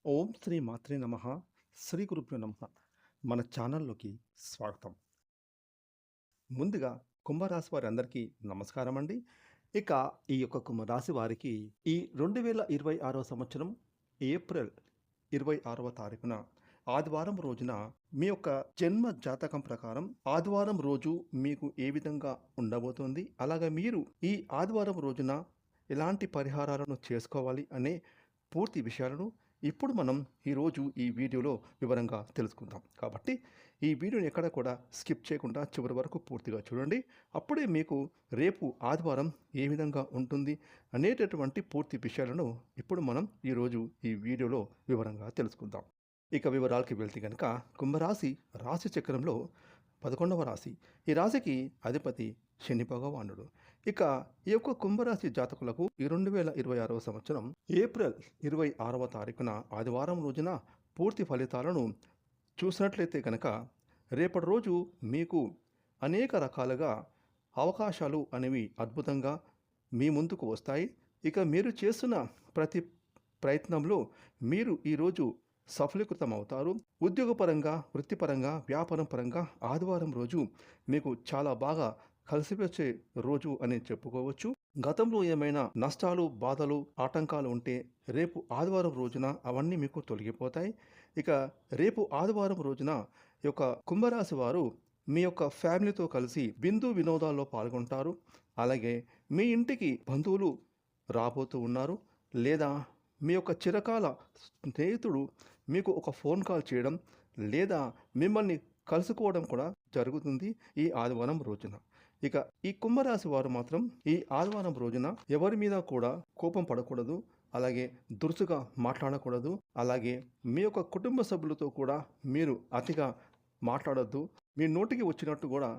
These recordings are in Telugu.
ఓం శ్రీ మాత్రే నమః. శ్రీ గురుభ్యో నమః. మన ఛానల్‌లోకి స్వాగతం. ముందుగా కుంభరాశి వారందరికీ నమస్కారం అండి. ఇక ఈ యొక్క కుంభరాశి వారికి ఈ 2026 సంవత్సరం ఏప్రిల్ 26వ తారీఖున ఆదివారం రోజున మీ యొక్క జన్మ జాతకం ప్రకారం ఆదివారం రోజు మీకు ఏ విధంగా ఉండబోతోంది, అలాగే మీరు ఈ ఆదివారం రోజున ఎలాంటి పరిహారాలను చేసుకోవాలి అనే పూర్తి విషయాలను ఇప్పుడు మనం ఈరోజు ఈ వీడియోలో వివరంగా తెలుసుకుందాం. కాబట్టి ఈ వీడియోని ఎక్కడ కూడా స్కిప్ చేయకుండా చివరి వరకు పూర్తిగా చూడండి. అప్పుడే మీకు రేపు ఆదివారం ఏ విధంగా ఉంటుంది అనేటటువంటి పూర్తి విషయాలను ఇప్పుడు మనం ఈరోజు ఈ వీడియోలో వివరంగా తెలుసుకుందాం. ఇక వివరాలకి వెళ్తే కనుక కుంభరాశి రాశి చక్రంలో 11వ రాశి. ఈ రాశికి అధిపతి శని భగవానుడు. ఇక ఈ యొక్క కుంభరాశి జాతకులకు ఈ 2026వ సంవత్సరం ఏప్రిల్ 26వ తారీఖున ఆదివారం రోజున పూర్తి ఫలితాలను చూసినట్లయితే కనుక రేపటి రోజు మీకు అనేక రకాలుగా అవకాశాలు అనేవి అద్భుతంగా మీ ముందుకు వస్తాయి. ఇక మీరు చేస్తున్న ప్రతి ప్రయత్నంలో మీరు ఈరోజు సఫలీకృతం అవుతారు. ఉద్యోగపరంగా, వృత్తిపరంగా, వ్యాపారం పరంగా ఆదివారం రోజు మీకు చాలా బాగా కలిసి వచ్చే రోజు అని చెప్పుకోవచ్చు. గతంలో ఏమైనా నష్టాలు, బాధలు, ఆటంకాలు ఉంటే రేపు ఆదివారం రోజున అవన్నీ మీకు తొలగిపోతాయి. ఇక రేపు ఆదివారం రోజున ఈ యొక్క కుంభరాశి వారు మీ యొక్క ఫ్యామిలీతో కలిసి విందు వినోదాల్లో పాల్గొంటారు. అలాగే మీ ఇంటికి బంధువులు రాబోతూ ఉన్నారు, లేదా మీ యొక్క చిరకాల స్నేహితుడు మీకు ఒక ఫోన్ కాల్ చేయడం లేదా మిమ్మల్ని కలుసుకోవడం కూడా జరుగుతుంది ఈ ఆదివారం రోజున. ఇక ఈ కుంభరాశి వారు మాత్రం ఈ ఆదివారం రోజున ఎవరి మీద కూడా కోపం పడకూడదు, అలాగే దురుసుగా మాట్లాడకూడదు, అలాగే మీ యొక్క కుటుంబ సభ్యులతో కూడా మీరు అతిగా మాట్లాడొద్దు. మీ నోటికి వచ్చినట్టు కూడా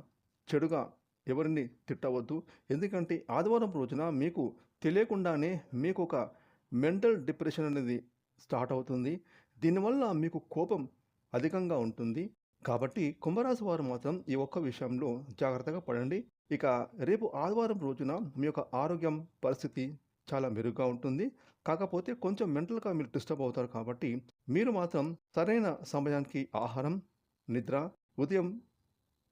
చెడుగా ఎవరిని తిట్టవద్దు. ఎందుకంటే ఆదివారం రోజున మీకు తెలియకుండానే మీకు ఒక మెంటల్ డిప్రెషన్ అనేది స్టార్ట్ అవుతుంది. దీనివల్ల మీకు కోపం అధికంగా ఉంటుంది. కాబట్టి కుంభరాశి వారు మాత్రం ఈ ఒక్క విషయంలో జాగ్రత్తగా పడండి. ఇక రేపు ఆదివారం రోజున మీ యొక్క ఆరోగ్యం పరిస్థితి చాలా మెరుగ్గా ఉంటుంది. కాకపోతే కొంచెం మెంటల్గా మీరు డిస్టర్బ్ అవుతారు. కాబట్టి మీరు మాత్రం సరైన సమయానికి ఆహారం, నిద్ర, ఉదయం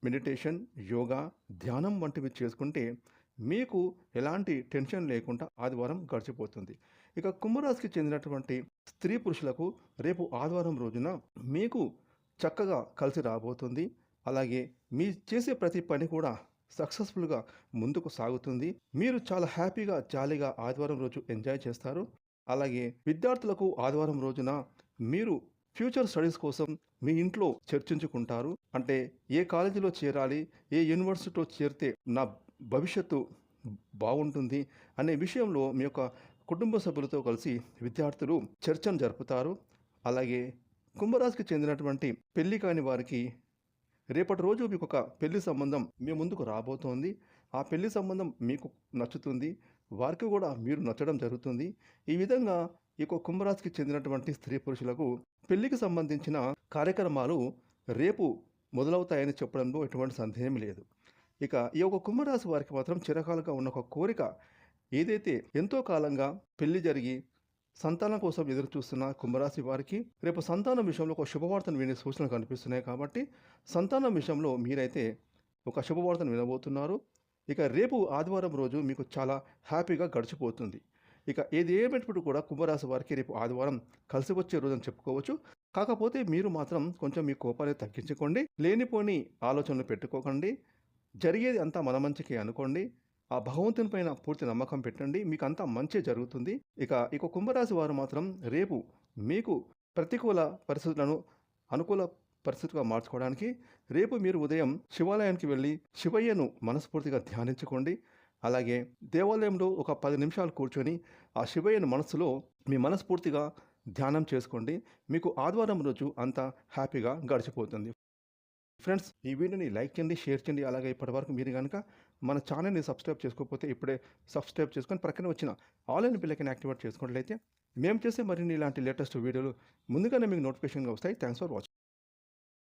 మెడిటేషన్, యోగా, ధ్యానం వంటివి చేసుకుంటే మీకు ఎలాంటి టెన్షన్ లేకుండా ఆదివారం గడిచిపోతుంది. ఇక కుంభరాశికి చెందినటువంటి స్త్రీ పురుషులకు రేపు ఆదివారం రోజున మీకు చక్కగా కలిసి రాబోతుంది. అలాగే మీ చేసే ప్రతి పని కూడా సక్సెస్ఫుల్గా ముందుకు సాగుతుంది. మీరు చాలా హ్యాపీగా, జాలీగా ఆదివారం రోజు ఎంజాయ్ చేస్తారు. అలాగే విద్యార్థులకు ఆదివారం రోజున మీరు ఫ్యూచర్ స్టడీస్ కోసం మీ ఇంట్లో చర్చించుకుంటారు. అంటే ఏ కాలేజీలో చేరాలి, ఏ యూనివర్సిటీలో చేరితే నా భవిష్యత్తు బాగుంటుంది అనే విషయంలో మీ యొక్క కుటుంబ సభ్యులతో కలిసి విద్యార్థులు చర్చను జరుపుతారు. అలాగే కుంభరాశికి చెందినటువంటి పెళ్లి కాని వారికి రేపటి రోజు మీకు ఒక పెళ్లి సంబంధం మీ ముందుకు రాబోతోంది. ఆ పెళ్లి సంబంధం మీకు నచ్చుతుంది, వారికి కూడా మీరు నచ్చడం జరుగుతుంది. ఈ విధంగా ఈ యొక్క కుంభరాశికి చెందినటువంటి స్త్రీ పురుషులకు పెళ్లికి సంబంధించిన కార్యక్రమాలు రేపు మొదలవుతాయని చెప్పడంలో ఎటువంటి సందేహం లేదు. ఇక ఈ యొక్క కుంభరాశి వారికి మాత్రం చిరకాలుగా ఉన్న ఒక కోరిక ఏదైతే ఎంతో కాలంగా పెళ్లి జరిగి సంతానం కోసం ఎదురు చూస్తున్న కుంభరాశి వారికి రేపు సంతానం విషయంలో ఒక శుభవార్తను వినే సూచనలు కనిపిస్తున్నాయి. కాబట్టి సంతానం విషయంలో మీరైతే ఒక శుభవార్తను వినబోతున్నారు. ఇక రేపు ఆదివారం రోజు మీకు చాలా హ్యాపీగా గడిచిపోతుంది. ఇక ఏది ఏమైనప్పుడు కూడా కుంభరాశి వారికి రేపు ఆదివారం కలిసి వచ్చే రోజు అని చెప్పుకోవచ్చు. కాకపోతే మీరు మాత్రం కొంచెం మీ కోపాన్ని తగ్గించుకోండి, లేనిపోని ఆలోచనలు పెట్టుకోకండి. జరిగేది అంతా మన మంచికి అనుకోండి. ఆ భగవంతుని పైన పూర్తి నమ్మకం పెట్టండి, మీకు అంతా మంచి జరుగుతుంది. ఇక కుంభరాశి వారు మాత్రం రేపు మీకు ప్రతికూల పరిస్థితులను అనుకూల పరిస్థితిగా మార్చుకోవడానికి రేపు మీరు ఉదయం శివాలయానికి వెళ్ళి శివయ్యను మనస్ఫూర్తిగా ధ్యానించుకోండి. అలాగే దేవాలయంలో ఒక 10 నిమిషాలు కూర్చొని ఆ శివయ్యను మనస్సులో మీ మనస్ఫూర్తిగా ధ్యానం చేసుకోండి. మీకు ఆదివారం రోజు అంతా హ్యాపీగా గడిచిపోతుంది. ఫ్రెండ్స్, ఈ వీడియోని లైక్ చేయండి, షేర్ చేయండి. అలాగే ఇప్పటివరకు మీరు కనుక మన ఛానల్ని సబ్స్క్రైబ్ చేసుకోకపోతే ఇప్పుడే సబ్స్క్రైబ్ చేసుకొని ప్రక్కన వచ్చిన all and bell icon activate చేసుకున్నట్లయితే మేము చేసే మరిన్ని ఇలాంటి లేటెస్ట్ వీడియోలు ముందుగానే మీకు నోటిఫికేషన్గా వస్తాయి. Thanks for watching.